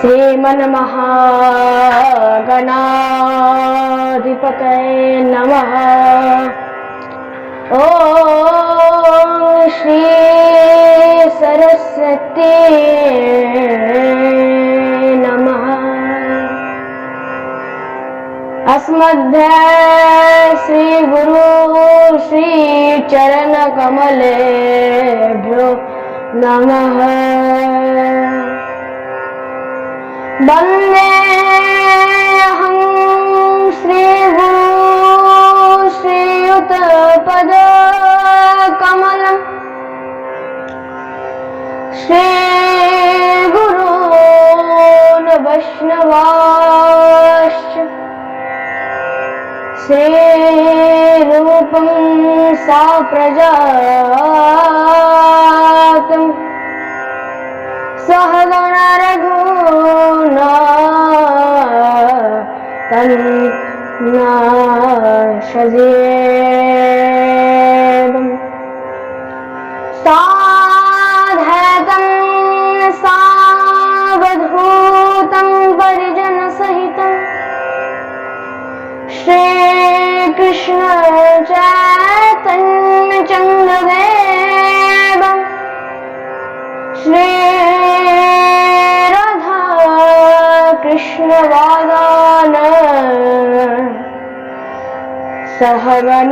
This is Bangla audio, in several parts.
श्रीमन्महागणाधिपतये नमः। ॐ श्री सरस्वती नमः। अस्मद्भ्य श्री गुरु श्री चरण कमलेभ्यो नमः। वन्देऽहं श्री गुरु श्रीयुतपद कमलम् श्री गुरून् वैष्णवांश्च श्रीरूपं साप्रजातं सहगण रघुनाथं सजीवम् साधकं सावधूतं परिजनसहितं श्रीकृष्ण चैतन्य चन्द्रदेवं श्री राधा कृष्ण वादान सहगण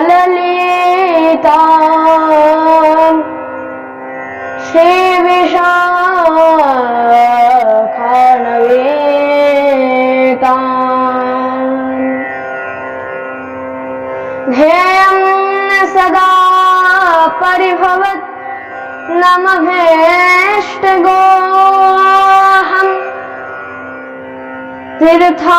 ललिता श्री विशाखान्विता ध्येयं सदा परिभवत् नमभीष्टगोऽहं तीर्थास्पदं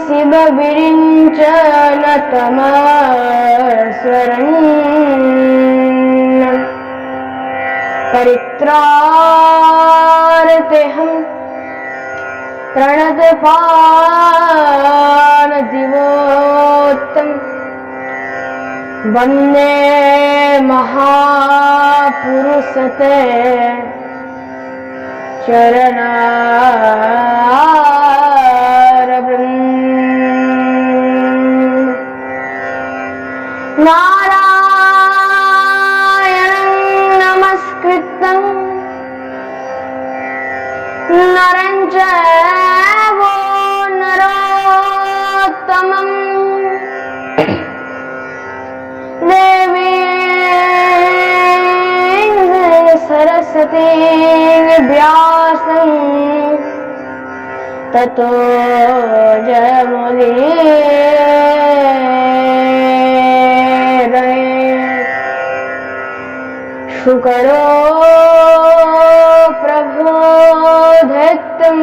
शिवविरिञ्चनतमस्वरन् परित्रार्तेऽहं प्रणतपानदिवोत्तमम् वन्दे महापुरुषते चरणारविन्दम् नारायणं नमस्कृतं नरं चैव नरोत्तमम् सरस्वती व्यासं ततो जयमुदीरये। शुकरो प्रबोधितं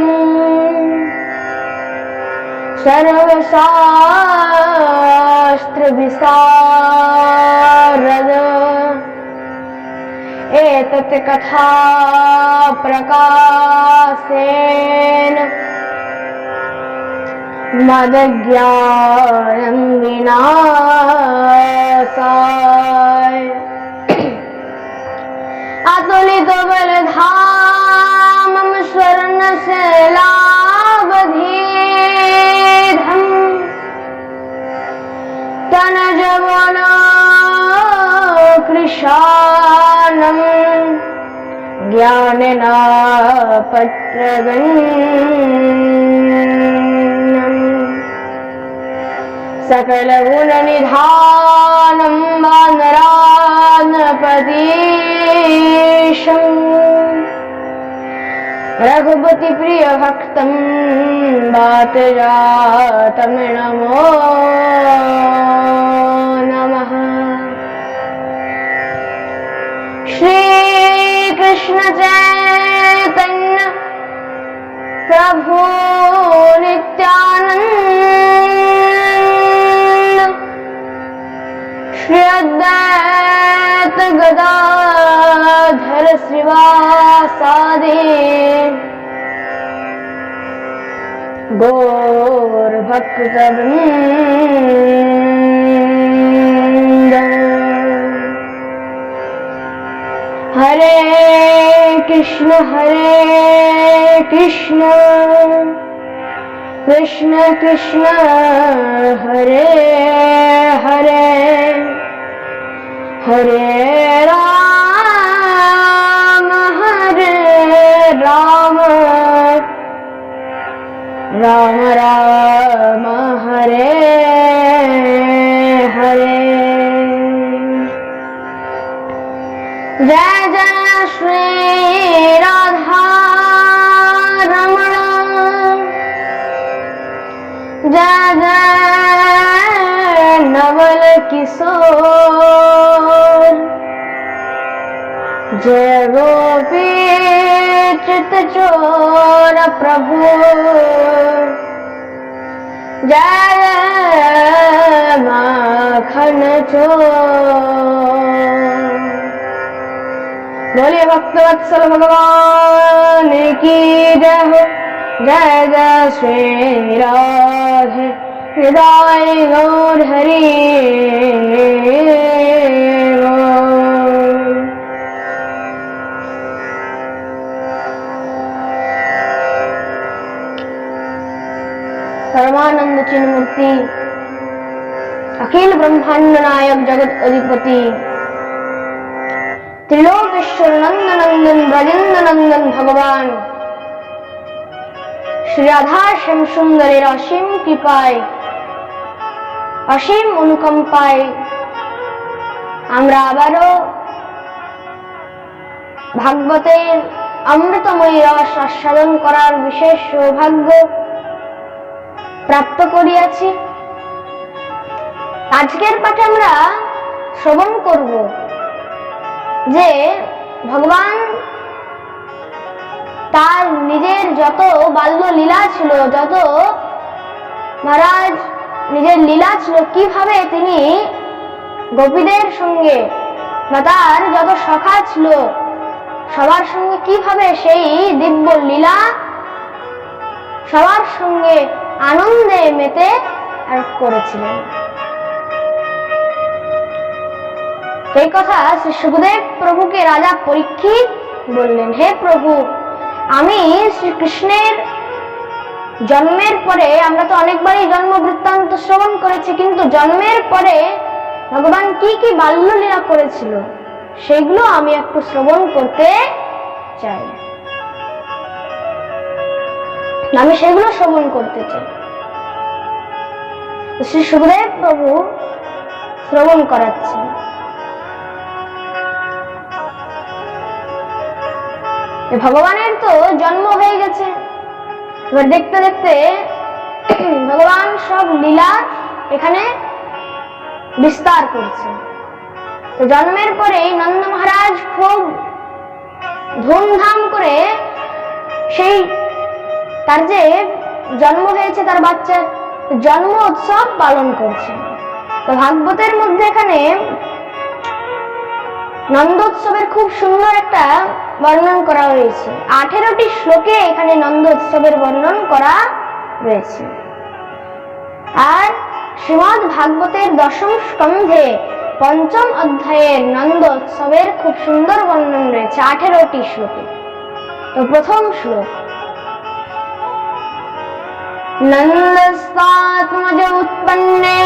सर्वशास्त्रविशारद एतत् कथा प्रकाशेन मदज्ञानं विनाशाय अतुलितबलधामं स्वर्णशैलावधीधं तनजवना कृशानं ज्ञाननापत्रगण्यं सकलगुणनिधानं वानरानपदीशं रघुपतिप्रियभक्तं वातजातं नमो नमः। श्रीकृष्ण चैतन्य प्रभु नित्यानंद श्री अद्वैत गदाधर श्रीवासादि गौर भक्तवृंद हरे कृष्ण कृष्ण कृष्ण हरे हरे हरे राम राम राम हरे हरे। जय जय श्री राधा रमण, जय जय नवल किशोर, जय गोपी चित चोर प्रभु, जय माखन चोर। बोलिए भक्तवत्सल भगवान की जय हो। जय जय श्री राधे हृदय गौर हरि गौर। परमानंद चिन्ह मूर्ति, अखिल ब्रह्मांड नायक जगत अधिपति, त्रिलोकेश्वर नंदन नंदन ब्रजेंद्र नंदन भगवान श्री राधा श्याम सुंदरेर असीम कृपाय असीम अनुकंपाय আমরা আবারও ভাগবতের অমৃতময়ী রস আস্বাদন করার বিশেষ সৌভাগ্য প্রাপ্ত করিয়াছি। আজকের পাঠে আমরা শ্রবণ করব যে ভগবান তার নিজের যত বাল্য লীলা ছিল, যত মহারাজ নিজের লীলা ছিল, কিভাবে তিনি গোপীদের সঙ্গে বা তার যত সখা ছিল সবার সঙ্গে কিভাবে সেই দিব্য লীলা সবার সঙ্গে আনন্দে মেতে করেছিলেন। এই কথা শ্রী সুখদেব প্রভুকে রাজা পরীক্ষিত বললেন, হে প্রভু, আমি শ্রীকৃষ্ণের জন্মের পরে, আমরা তো অনেকবারই জন্ম বৃত্তান্ত শ্রবণ করেছি, কিন্তু জন্মের পরে ভগবান কি কি বাল্যলীলা করেছিল সেগুলো আমি একটু শ্রবণ করতে চাই, আমি সেগুলো শ্রবণ করতে চাই। শ্রী সুখদেব প্রভু শ্রবণ করাচ্ছেন। ভগবানের তো জন্ম হয়ে গেছে, এবার দেখতে দেখতে ভগবান সব লীলা এখানে বিস্তার করছে। তো জন্মের পরেই নন্দ মহারাজ খুব ধুমধাম করে সেই তার যে জন্ম হয়েছে তার বাচ্চার জন্ম উৎসব পালন করছে। তো ভাগবতের মধ্যে এখানে নন্দোৎসবের খুব সুন্দর একটা বর্ণন করা হয়েছে। 18টি শ্লোকে এখানে নন্দোৎসবের বর্ণন করা রয়েছে। আর শ্রীমদ ভাগবতের 10ম স্কন্ধে 5ম অধ্যায়ের নন্দোৎসবের খুব সুন্দর বর্ণন রয়েছে 18টি শ্লোকে। তো প্রথম শ্লোক, নন্দস্তাত্মজ উৎপন্নে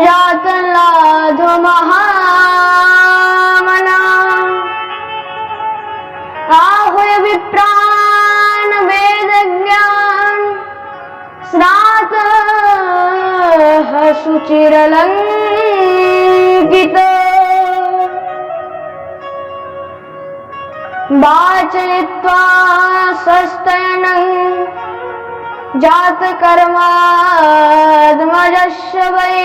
জাতলাধো মহামনা আহুয় বিপ্রাণ বেদজ্ঞান স্নাতঃ শুচিরলঙ্কিত वाचयित्वा सस्तयनं जातकर्माद्मजस्य वै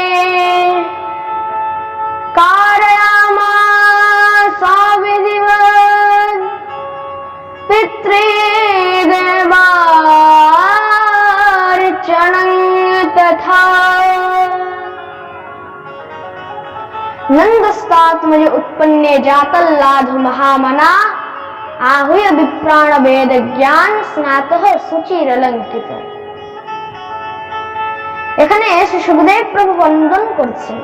कारयामास विधिवत् पितृदेवार्चनं तथा। नंदस्तात्मज उत्पन्ने जातल्लाध महामना आहुय विप्राण वेद ज्ञान स्नातः शुचिरलंकित। এখানে শ্রী সুখদেব প্রভু বন্দন করছেন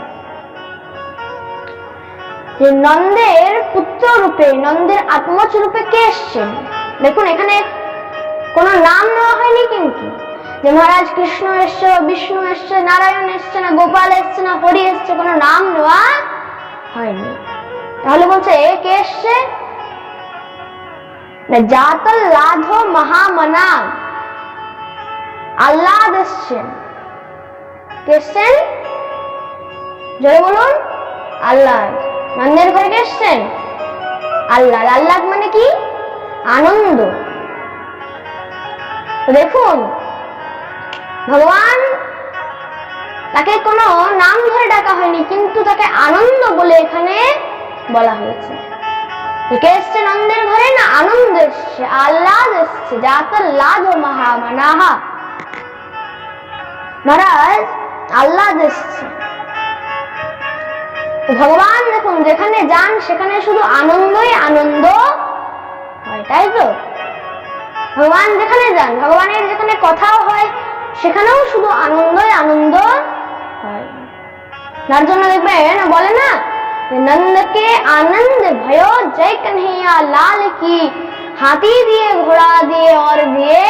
যে নন্দের পুত্র রূপে, নন্দের আত্মজ রূপে কে এসছেন। দেখুন এখানে কোন নাম নেওয়া হয়নি, কিন্তু যে মহারাজ কৃষ্ণ এসছে, বিষ্ণু এসছে, নারায়ণ এসছে, না গোপাল এসছে, না হরি এসছে, কোনো নাম নেওয়া হয়নি। তাহলে বলছে কে এসছে, জাতল্লাধ মহামনা, আহ্লাদ এসছেন। কে এসছেন, জয় বলুন, আহ্লাদ। নন্দের ঘরে কে এসছেন, আহ্লাদ। আহ্লাদ মানে কি, আনন্দ। দেখুন ভগবান তাকে কোনো নাম ধরে ডাকা হয়নি, কিন্তু তাকে আনন্দ বলে এখানে বলা হয়েছে। কে এসছে নন্দের ঘরে, না আনন্দ এসছে, আহ্লাদ এসছে, জাতল্লাধ মহামনাহা, মহারাজ আহ্লাদ এসছে। ভগবান দেখুন যেখানে যান সেখানে শুধু আনন্দই আনন্দ হয়, তাই তো। ভগবান যেখানে যান, ভগবানের যেখানে কথাও হয় সেখানেও শুধু আনন্দই আনন্দ হয়। তার জন্য দেখবেন বলে না, नंद के आनंद भयो जय कन्हैया लाल की, हाथी दिए घोड़ा दिए और दिए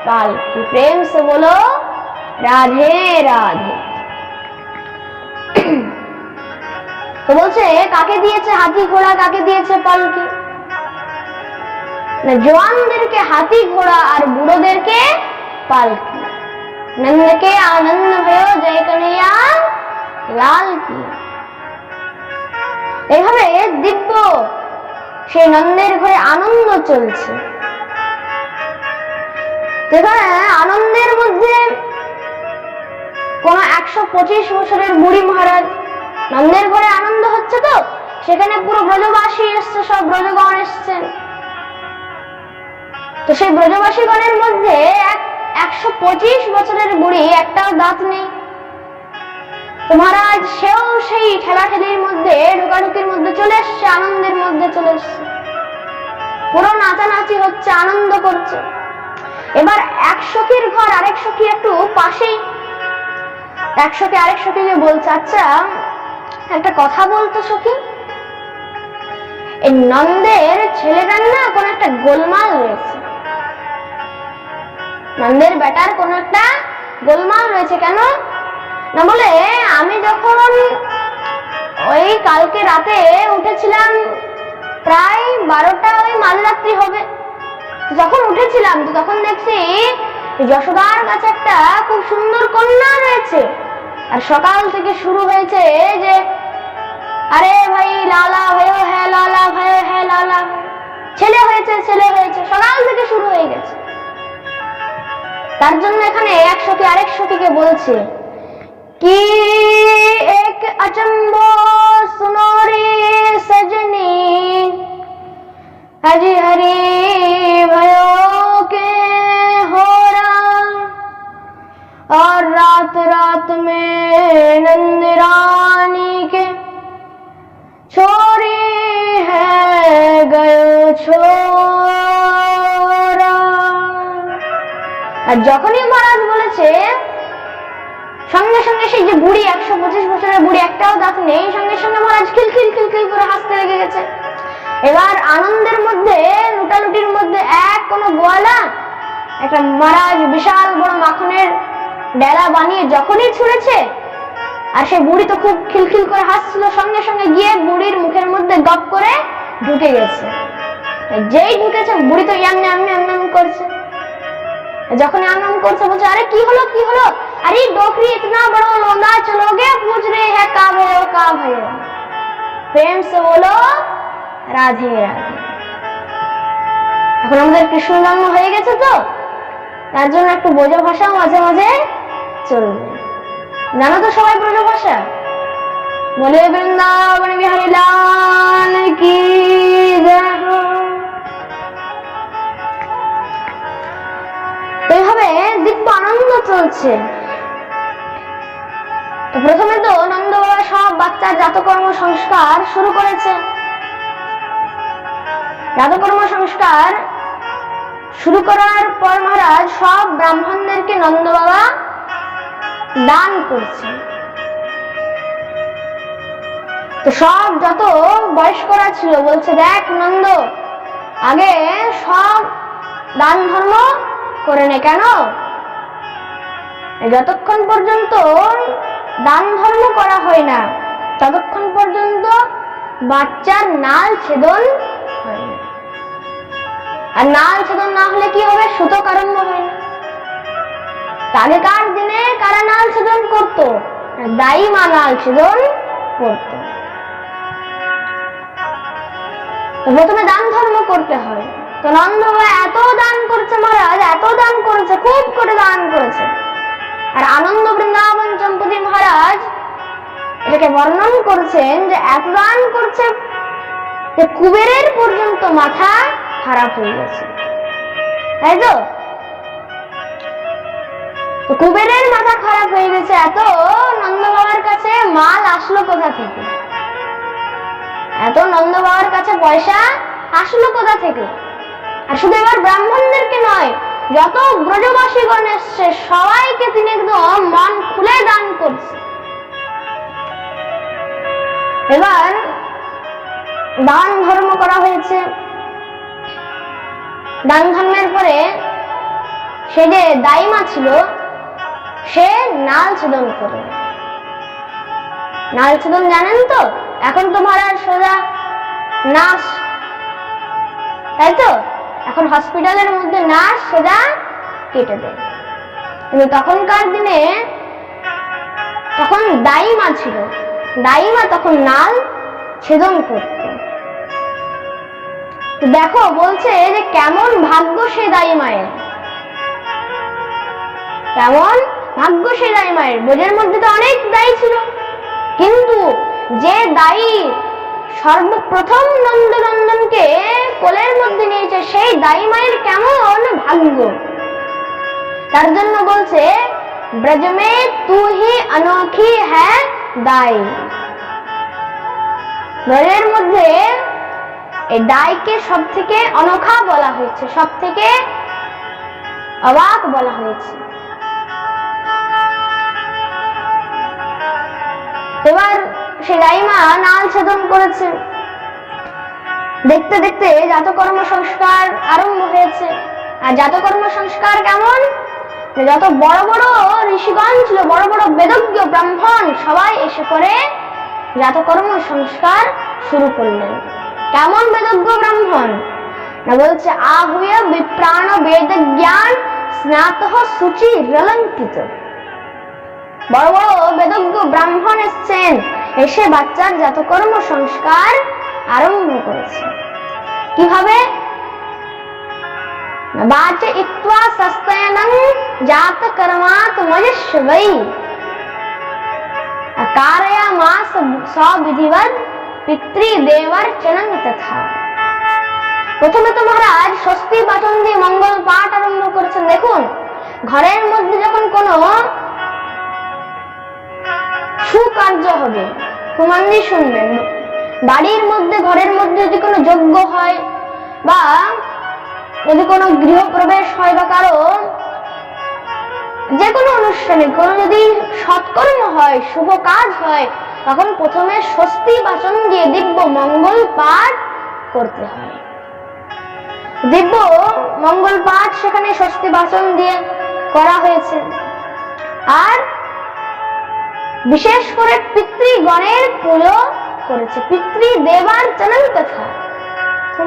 पालकी। प्रेम से बोलो राधे राधे। তো বলছে কাকে দিয়েছে হাতি ঘোড়া, কাকে দিয়েছে পালকি, না জওয়ানদেরকে হাতি ঘোড়া আর বুড়োদেরকে পালকি। নন্দকে আনন্দ भयो জয় কন্হैया লাল কি। এইভাবে দিব্য সেই নন্দের ঘরে আনন্দ চলছে। আনন্দের মধ্যে কোন 125 বছরের বুড়ি মহারাজ, নন্দের ঘরে আনন্দ হচ্ছে, তো সেখানে পুরো ব্রজবাসী এসছে, সব ব্রজগণ এসছেন। তো সেই ব্রজবাসীগণের মধ্যে 125 বছরের বুড়ি, একটাও দাঁত নেই। তো মহারাজ সেও সেই ঠেলাঠেলির মধ্যে, ঢোকাঢুকির মধ্যে চলে এসছে, আনন্দের মধ্যে চলে এসছে, পুরো নাচানাচি হচ্ছে, আনন্দ করছে। এবার এক সখীর ঘর আরেক সখী একটু পাশেই, এক সখী আরেক সখীকে বলছে, আচ্ছা একটা কথা বলতো সখী, এই নন্দের ছেলেটার না কোন একটা গোলমাল রয়েছে, নন্দের বেটার কোন একটা গোলমাল রয়েছে। কেন না বলে, আমি যখন ওই কালকে রাতে উঠেছিলাম, প্রায় 12টা ওই মাঝরাত্রি হবে, যখন উঠেছিলাম তো তখন দেখছি যশোদার কাছে একটা খুব সুন্দর কন্যা রয়েছে, আর সকাল থেকে শুরু হয়েছে যে আরে ভাই লালা भयो है, লালা भयो है, লালা ছেলে হয়েছে, ছেলে হয়েছে, সকাল থেকে শুরু হয়ে গেছে। তার জন্য এখানে এক সখী আরেক সখীকে বলছে कि एक अचंबो सुनो रे सजनी, हरि हरि भयो के हो रहा, और रात रात में नंद रानी के छोरी है गयो छोरा। আর যখনই মহারাজ বলেছে, সঙ্গে সঙ্গে সেই যে বুড়ি, 125 বছরের বুড়ি, একটাও দাঁত নেই, সঙ্গে সঙ্গে মহারাজ খিলখিল খিলখিল করে হাসতে লেগে গেছে। এবার আনন্দের মধ্যে, লুটালুটির মধ্যে এক কোন গোয়ালা একটা মহারাজ বিশাল বড় মাখনের ডেলা বানিয়ে যখনই ছুঁড়েছে, আর সেই বুড়ি তো খুব খিলখিল করে হাসছিল, সঙ্গে সঙ্গে গিয়ে বুড়ির মুখের মধ্যে গপ করে ঢুকে গেছে। যেই ঢুকেছে বুড়ি তো এমনি এমনি এমনি করছে, যখনই আনন্দ করছে বলছে আরে কি হলো কি হলো, अरे डोकरी इतना बड़ा लोंदा चलोगे, पूछ रहे हैं का भयो का भयो। प्रेम से बोलो राधे राधे। এখন আমাদের কৃষ্ণ জন্ম হয়ে গেছে, তো তার জন্য একটু ব্রজ ভাষা মাঝে মাঝে চলবে। জানো তো সবাই ব্রজ ভাষা? বলে বৃন্দাবন বিহারী লাল কি জয়। এইভাবে দিব্য আনন্দ চলছে। প্রথমে তো নন্দ বাবা সব বাচ্চার জাতকর্ম সংস্কার শুরু করেছে। জাতকর্ম সংস্কার শুরু করার পর মহারাজ সব ব্রাহ্মণদেরকে নন্দ বাবা দান করছে। তো সব যত বয়স্করা ছিল বলছে, দেখ নন্দ, আগে সব দান ধর্ম করে নে। কেন? যতক্ষণ পর্যন্ত দান ধর্ম করা হয় না ততক্ষণ পর্যন্ত বাচ্চার নাল ছেদন হয় না। আর নাল ছেদন না হলে কি হবে? সূতক আরম্ভ হয় না। আগেকার দিনে কারা নাল ছেদন করত? দাইমা নাল ছেদন করত। প্রথমে দান ধর্ম করতে হয়। তো নন্দ এত দান করছে, মহারাজ এত দান করেছে, খুব করে দান করেছে। আর আনন্দ বৃন্দাবন চম্পতি মহারাজ এটাকে বর্ণন করছেন যে এত দান করছে যে কুবেরের পর্যন্ত মাথা খারাপ হয়ে গেছে, তাই তো? কুবেরের মাথা খারাপ হয়ে গেছে। এত নন্দ বাবার কাছে মাল আসলো কোথা থেকে? এত নন্দ বাবার কাছে পয়সা আসলো কোথা থেকে? আর শুধু এবার ব্রাহ্মণদেরকে নয়, যত ব্রজবাসীগণ এসছে সবাইকে তিনি একদম মন খুলে দান করছে। এবার দান ধর্ম করা হয়েছে। দান ধর্মের পরে সে যে দাইমা ছিল সে নাল ছেদন করে। নাল ছেদন জানেন তো? এখন তো মহারাজ সোজা নার্স, তাই তো? এখন হসপিটালের মধ্যে নার্স সোজা কেটে দেয়। কিন্তু তখনকার দিনে তখন দাইমা ছিল, দাইমা তখন নাল ছেদন করত। দেখো বলছে যে কেমন ভাগ্য সে দাইমায়ের, কেমন ভাগ্য সে দাইমায়ের। ব্রজের মধ্যে তো অনেক দায়ী ছিল, কিন্তু যে দায়ী সর্বপ্রথম নন্দনন্দনকে কোলের মধ্যে নিয়েছে সেই দায়ী মায়ের কেমন ভাগ্য। তার জন্য বলছে ব্রজ মে তু হি অনोखी है দায়ী। ব্রজের মধ্যে এই দায়ীকে সব থেকে অনोखा বলা হয়েছে, সব থেকে অবাক বলা হয়েছে। এবার সে দাইমা নাল ছেদন করেছে। দেখতে দেখতে জাতকর্ম সংস্কার আরম্ভ হয়েছে। আর জাতকর্ম সংস্কার কেমন? যত বড় বড় ঋষিগণ ছিল, বড় বড় বেদজ্ঞ ব্রাহ্মণ সবাই এসে করে জাতকর্ম সংস্কার শুরু করলেন। কেমন বেদজ্ঞ ব্রাহ্মণ? না বলছে আহুয় বিপ্রাণ বেদ জ্ঞান স্নাতঃ শুচি রলঙ্কিত। বড় বড় বেদজ্ঞ ব্রাহ্মণ এসছেন, এসে বাচ্চার জাতকর্ম সংস্কার আরম্ভ করেছে। কিভাবে? বাচ ইত্বা সস্তয়নং জাত কর্মাত মজস্বৈ কারয়ামাস সবিধিবৎ পিতৃদেবর্চনং তথা। প্রথমে তো মহারাজ স্বস্তি বাচন দিয়ে মঙ্গল পাঠ আরম্ভ করেছেন। দেখুন, ঘরের মধ্যে যখন কোনো সুকার্য হবে, মন দিয়ে শুনবেন, বাড়ির মধ্যে ঘরের মধ্যে যদি কোনো যজ্ঞ হয় বা যদি কোনো গৃহপ্রবেশ হয় বা কারো যে কোনো অনুষ্ঠানে কোনো যদি সৎকর্ম হয়, শুভ কাজ হয়, তখন প্রথমে স্বস্তি বাচন দিয়ে দিব্য মঙ্গল পাঠ করতে হয়। দিব্য মঙ্গল পাঠ সেখানে স্বস্তি বাচন দিয়ে করা হয়েছে। আর বিশেষ করে পিতৃগণের পুজো করেছে, পিতৃদেবার্চনং তথা।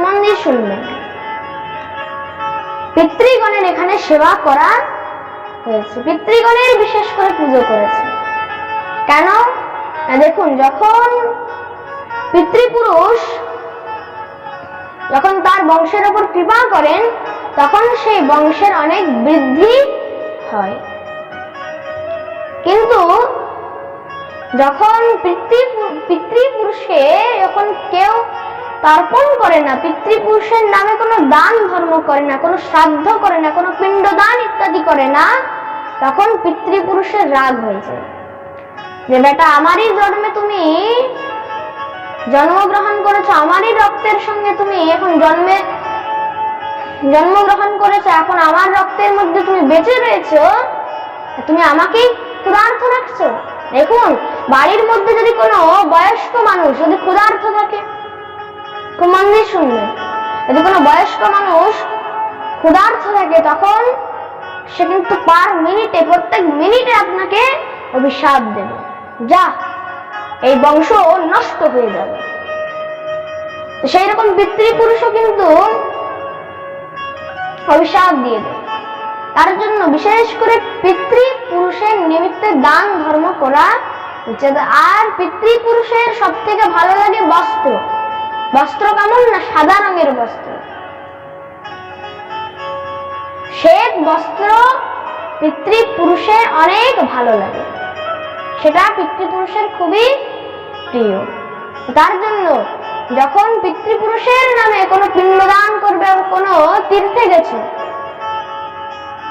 মন দিয়ে শুনবেন, পিতৃগণের এখানে সেবা করা হয়েছে, পিতৃগণের বিশেষ করে পুজো করেছে। কেন? দেখুন, যখন পিতৃপুরুষ যখন তার বংশের উপর কৃপা করেন তখন সেই বংশের অনেক বৃদ্ধি হয়। কিন্তু যখন পিতৃপুরুষকে যখন কেউ তর্পণ করে না, পিতৃপুরুষের নামে কোনো দান ধর্ম করে না, কোনো শ্রাদ্ধ করে না, কোনো পিণ্ডদান ইত্যাদি করে না, তখন পিতৃপুরুষের রাগ হয়ে যায় যে বেটা আমারই জন্মে তুমি জন্মগ্রহণ করেছো, আমারই রক্তের সঙ্গে তুমি এখন জন্মগ্রহণ করেছো, এখন আমার রক্তের মধ্যে তুমি বেঁচে রয়েছো, তুমি আমাকেই ক্ষুধার্ত রাখছো। দেখুন, বাড়ির মধ্যে যদি কোনো বয়স্ক মানুষ যদি ক্ষুধার্ত থাকে, খুব মন দিয়ে শুনবেন, যদি কোনো বয়স্ক মানুষ ক্ষুধার্ত থাকে তখন সে কিন্তু প্রত্যেক মিনিটে আপনাকে অভিশাপ দেবে, যা এই বংশ নষ্ট হয়ে যাবে। সেই রকম পিতৃপুরুষও কিন্তু অভিশাপ দিয়ে দেয়। তার জন্য বিশেষ করে পিতৃপুরুষের নিমিত্তে দান ধর্ম করা উচিত। আর পিতৃপুরুষের সব থেকে ভালো লাগে বস্ত্র। বস্ত্র কেমন না, সাদা রঙের বস্ত্র, শ্বেত বস্ত্র পিতৃপুরুষের অনেক ভালো লাগে, সেটা পিতৃপুরুষের খুবই প্রিয়। তার জন্য যখন পিতৃপুরুষের নামে কোনো পিণ্ডদান করবে, কোনো তীর্থে গেছো,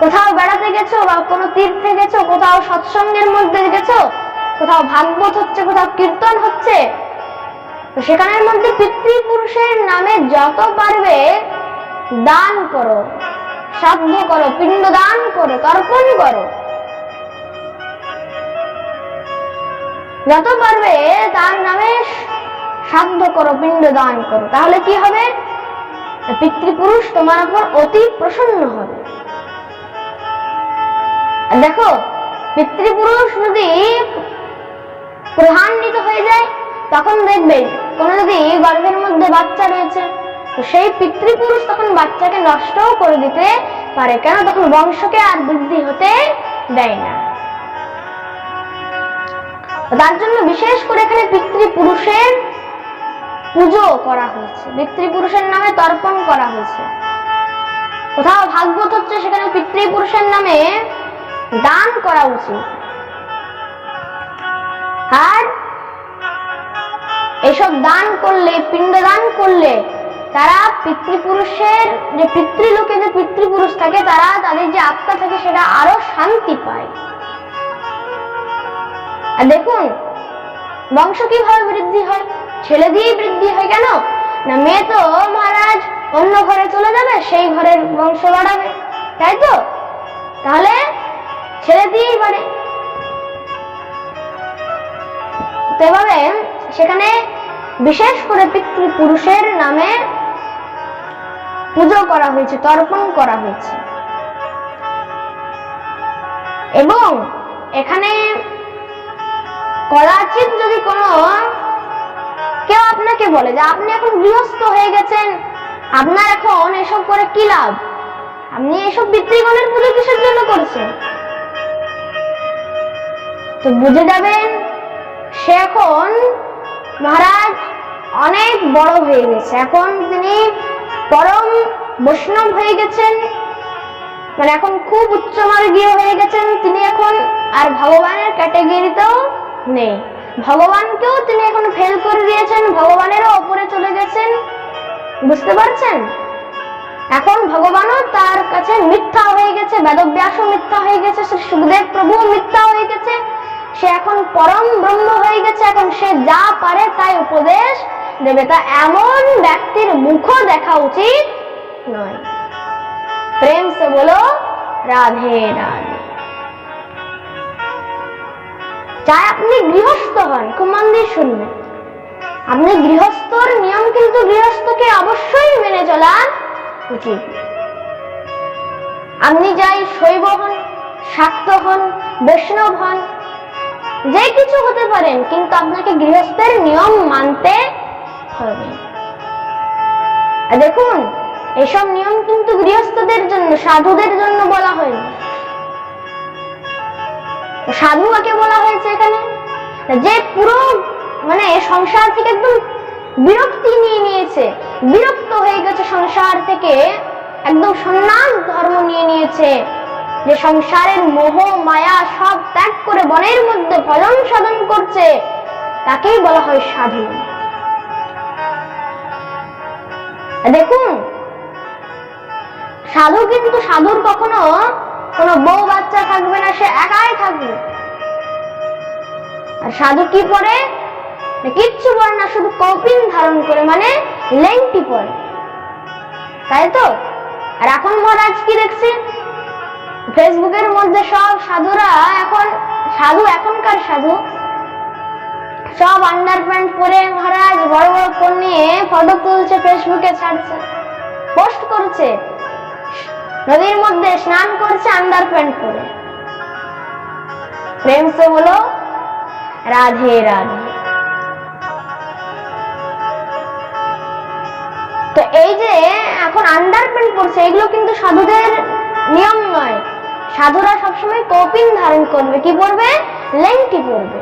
কোথাও বেড়াতে গেছো বা কোনো তীর্থে গেছো, কোথাও সৎসঙ্গের মধ্যে গেছো, কোথাও ভাগবত হচ্ছে, কোথাও কীর্তন হচ্ছে, তো সেখানের মধ্যে পিতৃপুরুষের নামে যত পারবে দান করো, শ্রাদ্ধ করো, পিণ্ড দান করো, তর্পণ করো, যত পারবে তার নামে শ্রাদ্ধ করো, পিণ্ড দান করো। তাহলে কি হবে, পিতৃপুরুষ তোমার উপর অতি প্রসন্ন হবে। দেখো, পিতৃপুরুষ যদি প্রধান্বিত হয়ে যায়, তখন দেখবে কোন যদি গর্ভের মধ্যে বাচ্চা রয়েছে, তো সেই পিতৃপুরুষ তখন বাচ্চাকে নষ্টও করে দিতে পারে। কেন, তখন বংশকে আর বৃদ্ধি হতে দেয় না। তার জন্য বিশেষ করে এখানে পিতৃপুরুষের পুজো করা হয়েছে, পিতৃপুরুষের নামে তর্পণ করা হয়েছে। কোথাও ভাগবত হচ্ছে, সেখানে পিতৃপুরুষের নামে দান করা উচিত। আর এসব দান করলে, পিণ্ড দান করলে, তারা পিতৃপুরুষের যে পিতৃলোকে যে পিতৃপুরুষ থাকে, তারা তাদের যে আত্মা থাকে সেটা আরো শান্তি পায়। আর দেখুন, বংশ কিভাবে বৃদ্ধি হয়, ছেলে দিয়েই বৃদ্ধি হয়। কেন না, মেয়ে তো মহারাজ অন্য ঘরে চলে যাবে, সেই ঘরের বংশ বাড়াবে, তাই তো? তাহলে ছেলে দিয়েই বাড়ে। এভাবে সেখানে বিশেষ করে পিতৃপুরুষের নামে পুজো করা হয়েছে, তর্পণ করা হয়েছে। এবং এখানে কদাচিৎ যদি কোনো কেউ আপনাকে বলে যে আপনি এখন গৃহস্থ হয়ে গেছেন, আপনার এখন এসব করে কি লাভ, আপনি এসব পিতৃগণের পুজো কিসের জন্য করছেন, তো বুঝে যাবেন সে এখন মহারাজ অনেক বড় হয়ে গেছে, এখন তিনি পরম বৈষ্ণব হয়ে গেছেন, মানে এখন খুব উচ্চমার্গীয় হয়ে গেছেন, তিনি এখন আর ভগবানের ক্যাটাগরিতেও নেই, ভগবানকেও তিনি এখন ফেল করে দিয়েছেন, ভগবানেরও ওপরে চলে গেছেন। বুঝতে পারছেন, এখন ভগবানও তার কাছে মিথ্যা হয়ে গেছে, বেদব্যাসও মিথ্যা হয়ে গেছে, শ্রী সুখদেব প্রভুও মিথ্যা হয়ে গেছে, সে এখন পরম ব্রহ্ম হয়ে গেছে, এখন সে যা পারে তাই উপদেশ দেবে। তা এমন ব্যক্তির মুখও দেখা উচিত নয়। প্রেম সে বলো রাধে রাধে। চাই আপনি গৃহস্থ হন, খুব মন দিয়ে শুনবেন, আপনি গৃহস্থর নিয়ম কিন্তু গৃহস্থকে অবশ্যই মেনে চলা উচিত। আপনি যাই শৈব হন, শাক্ত হন, বৈষ্ণব হন, যে কিছু হতে পারেন, কিন্তু আপনাকে গৃহস্থের নিয়ম মানতে হবে। দেখুন, এসব নিয়ম কিন্তু গৃহস্থদের জন্য, সাধুদের জন্য বলা হয়নি। সাধু কাকে বলা হয়েছে এখানে, যে পুরো মানে সংসার থেকে একদম বিরক্তি নিয়ে নিয়েছে, বিরক্ত হয়ে গেছে সংসার থেকে, একদম সন্ন্যাস ধর্ম নিয়ে নিয়েছে, যে সংসারের মোহ মায়া সব ত্যাগ করে বনের মধ্যে ভজন সাধন করছে, তাকেই বলা হয় সাধু। দেখুন, সাধু কিন্তু সাধুর কখনো কোনো বউ বাচ্চা থাকবে না, সে একাই থাকবে। আর সাধু কি পরে, কিচ্ছু পরে না, শুধু কৌপিন ধারণ করে, মানে লেংটি পরে, তাই তো? আর এখন মহারাজ কি দেখছি, ফেসবুকের মধ্যে সব সাধুরা এখনকার সাধু সব আন্ডার প্যান্ট পরে মহারাজ বড় বড় ফোন নিয়ে ফটো তুলছে, ফেসবুকে ছাড়ছে, পোস্ট করছে, নদীর মধ্যে স্নান করছে আন্ডার প্যান্ট পরে। প্রেম সে বলো রাধে রাধে। তো এই যে এখন আন্ডার প্যান্ট পরছে, এগুলো কিন্তু সাধুদের নিয়ম নয়। সাধুরা সবসময় কৌপিন ধারণ করবে। কি পরবে? লেংটি পরবে।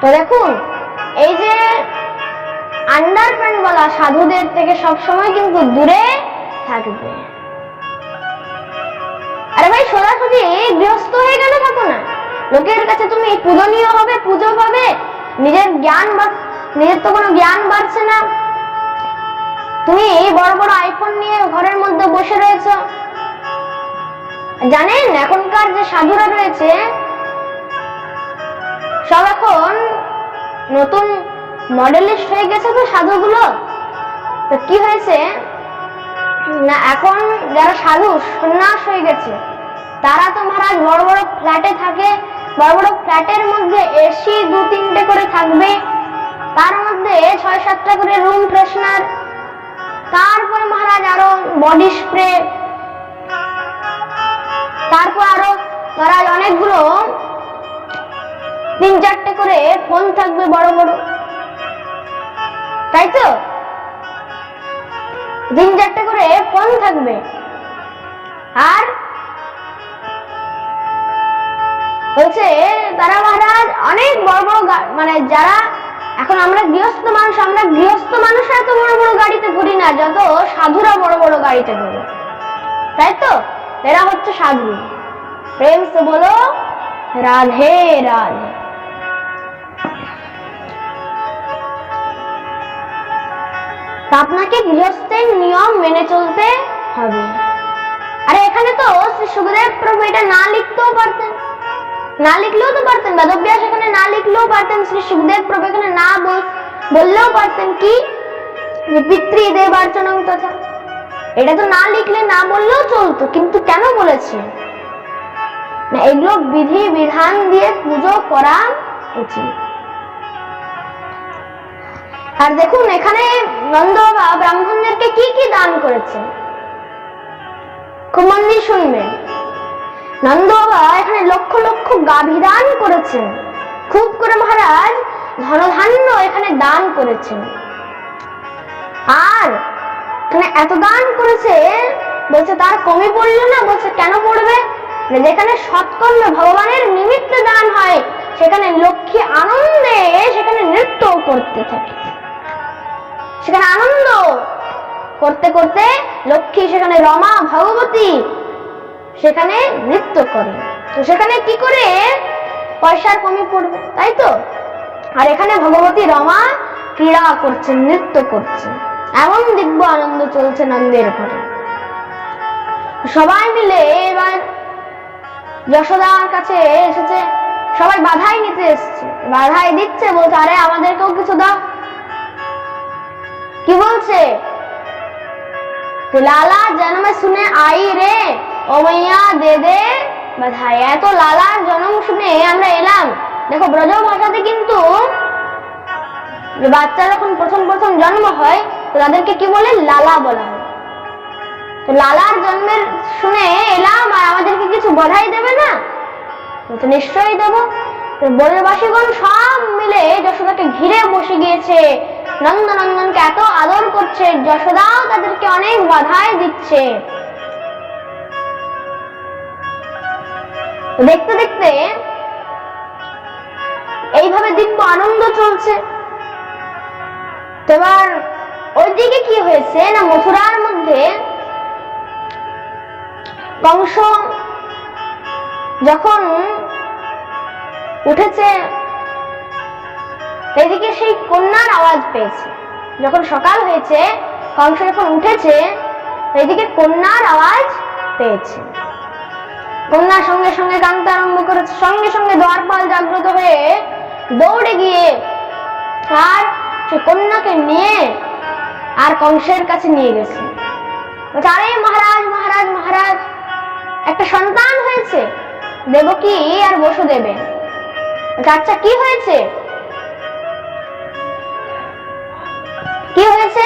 তো দেখুন, এই যে আন্ডার প্যান্ট বলা সাধুদের থেকে সবসময় কিন্তু দূরে থাকবে। আরে ভাই, সোজাসুজি গৃহস্থ হয়ে গেলে থাকো না। লোকের কাছে তুমি পূজনীয় হবে, পুজো পাবে, নিজের তো কোনো জ্ঞান বাড়ছে না। তুমি বড় বড় আইফোন নিয়ে ঘরের মধ্যে বসে রয়েছ। জানেন এখনকার যে সাধুরা রয়েছে সব এখন নতুন মডেলিস্ট হয়ে গেছে। তো সাধুগুলো তো কি হয়েছে না, এখন যারা সাধু সন্ন্যাস হয়ে গেছে তারা তো মহারাজ বড় বড় ফ্ল্যাটে থাকে। বড় বড় ফ্ল্যাটের মধ্যে এসি 2-3টে করে থাকবে, তার মধ্যে 6-7টা করে রুম ফ্রেশনার, তারপরে মহারাজ আরো বডি স্প্রে, তারপর আরো মহারাজ অনেকগুলো 3-4টে করে ফোন থাকবে বড় বড়, তাই তো 3-4টে করে ফোন থাকবে। আর বলছে তারা মহারাজ অনেক বড় বড় মানে যারা এখন আমরা গৃহস্থ মানুষ এত বড় বড় গাড়িতে ঘুরি না, যত সাধুরা বড় বড় গাড়িতে ঘুরে, তাই তো? এরা হচ্ছে সাধু। প্রেম সে বলো রাধে রাধে। আপনাকে গৃহস্থের নিয়ম মেনে চলতে হবে। আরে এখানে তো শ্রী সুখদেব প্রভু এটা না লিখতেও পারতেন, না লিখলেও তো পারতেন। বেদব্যাস এখানে না লিখলেও পারতেন, শ্রী সুখদেব প্রভু এখানে না বললেও পারতেন কি যে পিতৃদেবার্চনং তথা। এটা তো না লিখলে না বললেও চলতো, কিন্তু কেন বলেছে না এগুলো বিধি বিধান দিয়ে পুজো করা উচিত। আর দেখুন এখানে নন্দ বাবা ব্রাহ্মণদেরকে কি কি দান করেছে, খুব মন দিয়ে শুনবেন। নন্দ বাবা এখানে লক্ষ লক্ষ গাভী দান করেছেন, খুব করে মহারাজ ধনধান্য এখানে দান করেছেন। আর এখানে এত দান করেছে, বলছে তার কমই পড়লো না। বলছে কেন পড়বে? যেখানে সৎকর্মে ভগবানের নিমিত্ত দান হয় সেখানে লক্ষ্মী আনন্দে সেখানে নৃত্য করতে থাকে। সেখানে আনন্দ করতে করতে লক্ষ্মী সেখানে রমা ভগবতী সেখানে নৃত্য করে। তো সেখানে কি করে পয়সার কমি পড়বে, তাই তো? আর এখানে ভগবতী রমা ক্রীড়া করছেন, নৃত্য করছেন, এমন দিব্য আনন্দ চলছে নন্দের ঘরে। সবাই মিলে এবার যশোদার কাছে এসেছে, সবাই বাধাই নিতে এসছে, বাধাই দিচ্ছে, বলছে আরে আমাদেরকেও কিছু দাও। কি বলছে? লালা জন্ম শুনে আই রে ও মাইয়া দে দে বাধাই। এত লালার জন্ম শুনে আমরা এলাম। দেখো ব্রজ ভাষাতে কিন্তু বাচ্চা যখন প্রথম প্রথম জন্ম হয় তো তাদেরকে কি বলে? লালা বলা হয়। তো লালার জন্মের শুনে এলাম আর আমাদেরকে কিছু বধাই দেবে না? তো নিশ্চয়ই দেবো। ব্রজবাসীগণ সব মিলে যশোদাকে ঘিরে বসে গিয়েছে, নন্দনন্দনকে এত আদর করছে, যশোদাও তাদেরকে অনেক বাধাই দিচ্ছে। দেখতে দেখতে এইভাবে দিব্য আনন্দ চলছে। এবার ওইদিকে কি হয়েছে না, মথুরার মধ্যে কংস যখন উঠেছে, এদিকে সেই কন্যার আওয়াজ পেয়েছে। যখন সকাল হয়েছে, কংস যখন উঠেছে, এদিকে কন্যার আওয়াজ পেয়েছে। কন্যা সঙ্গে সঙ্গে কাঁদতে আরম্ভ করেছে। সঙ্গে সঙ্গে দ্বারপাল জাগ্রত হয়ে দৌড়ে গিয়ে আর সে কন্যাকে নিয়ে আর কংসের কাছে নিয়ে গেছে। আরে মহারাজ মহারাজ মহারাজ, একটা সন্তান হয়েছে, দেবকী আর বসুদেবের। আচ্ছা, কি হয়েছে? কি হয়েছে?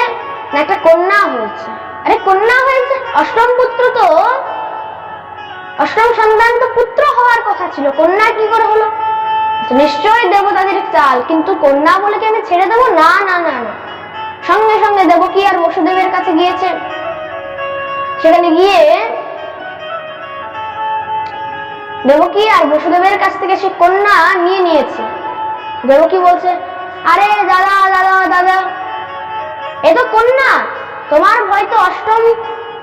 না, একটা কন্যা হয়েছে। আরে কন্যা হয়েছে, অষ্টম পুত্র তো, অষ্টম সন্তান তো পুত্র হওয়ার কথা ছিল, কন্যা কি করে হলো? নিশ্চয়ই দেবতাদের চাল, কিন্তু কন্যা বলে কি আমি ছেড়ে দেবো? না না না না। সঙ্গে সঙ্গে দেবকী আর বসুদেবের কাছে গিয়েছে। সেখানে গিয়ে দেবকী আর বসুদেবের কাছ থেকে সে কন্যা নিয়ে নিয়েছে। দেবকী বলছে, আরে দাদা দাদা দাদা, এ তো কন্যা, তোমার ভয় তো অষ্টম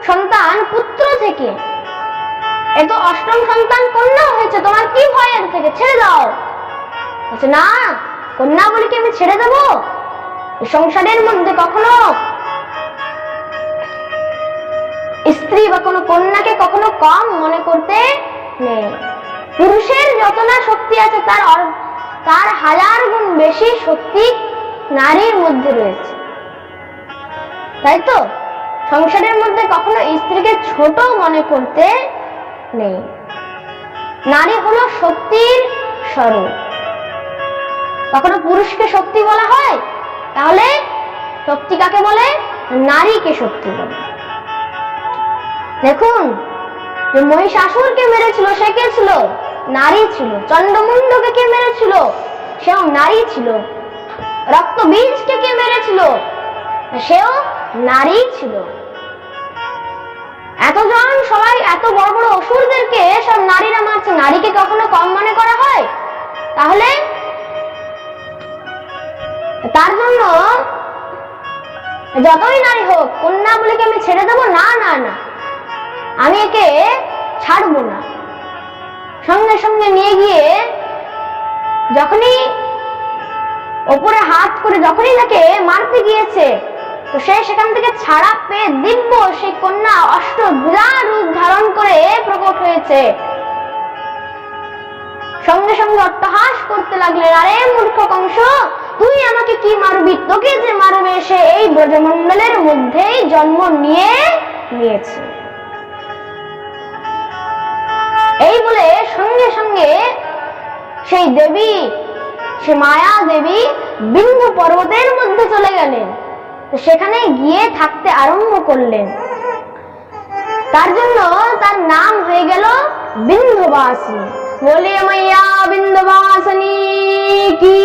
সন্তান পুত্র থেকে, এ তো অষ্টম সন্তান কন্যা হয়েছে, তোমার কি ভয় এর থেকে? ছেড়ে দাও। বলছে, না, কন্যা বলে কি আমি ছেড়ে দেবো? সংসারের মধ্যে কখনো স্ত্রী বা কোনো কন্যাকে কখনো কম মনে করতে নেই। পুরুষের যত না শক্তি আছে তার হাজার গুণ বেশি শক্তি নারীর মধ্যে রয়েছে, তাই তো? সংসারের মধ্যে কখনো স্ত্রীকে ছোট মনে করতে নেই। নারী হলো শক্তির স্বরূপ। কখনো পুরুষকে শক্তি বলা হয়, তাহলে শক্তি কাকে বলে? নারীকে শক্তি বলে। দেখুন, যে মহিষাসুরকে মেরেছিল সে কে ছিল? নারী ছিল। চন্ডমুন্ডকে কে মেরেছিল? সেও নারী ছিল। রক্তবীজকে কে মেরেছিল? সেও নারী ছিল। এতজন সবাই এত বড় বড় অসুরদেরকে সব নারীরা মারছে, নারীকে কখনো কম মনে করা হয়? তাহলে তার জন্য যতই নারী হোক, কন্যা বলে কি আমি ছেড়ে দেবো? না না না, আমি একে ছাড়বো না। সঙ্গে সঙ্গে নিয়ে গিয়ে যখনই ওপরে হাত করে যখনই তাকে মারতে গিয়েছে, তো সে সেখান থেকে ছাড়া পেয়ে দিব্য সেই কন্যা অষ্টভুজা রূপ ধারণ করে প্রকট হয়েছে। সঙ্গে সঙ্গে অট্টহাস করতে লাগলেন, আরে মূর্খ কংস, তুই আমাকে কি মারবি? তোকে যে মারবে সে এই ব্রজমণ্ডলের মধ্যেই জন্ম নিয়েছে। এই বলে সঙ্গে সঙ্গে সেই দেবী, সে মায়া দেবী বিন্ধ্য পর্বতের মধ্যে চলে গেলেন। সেখানে গিয়ে থাকতে আরম্ভ করলেন। তার জন্য তার নাম হয়ে গেল বিন্ধ্যবাসিনী। বলে মাইয়া বিন্ধ্যবাসিনী কি।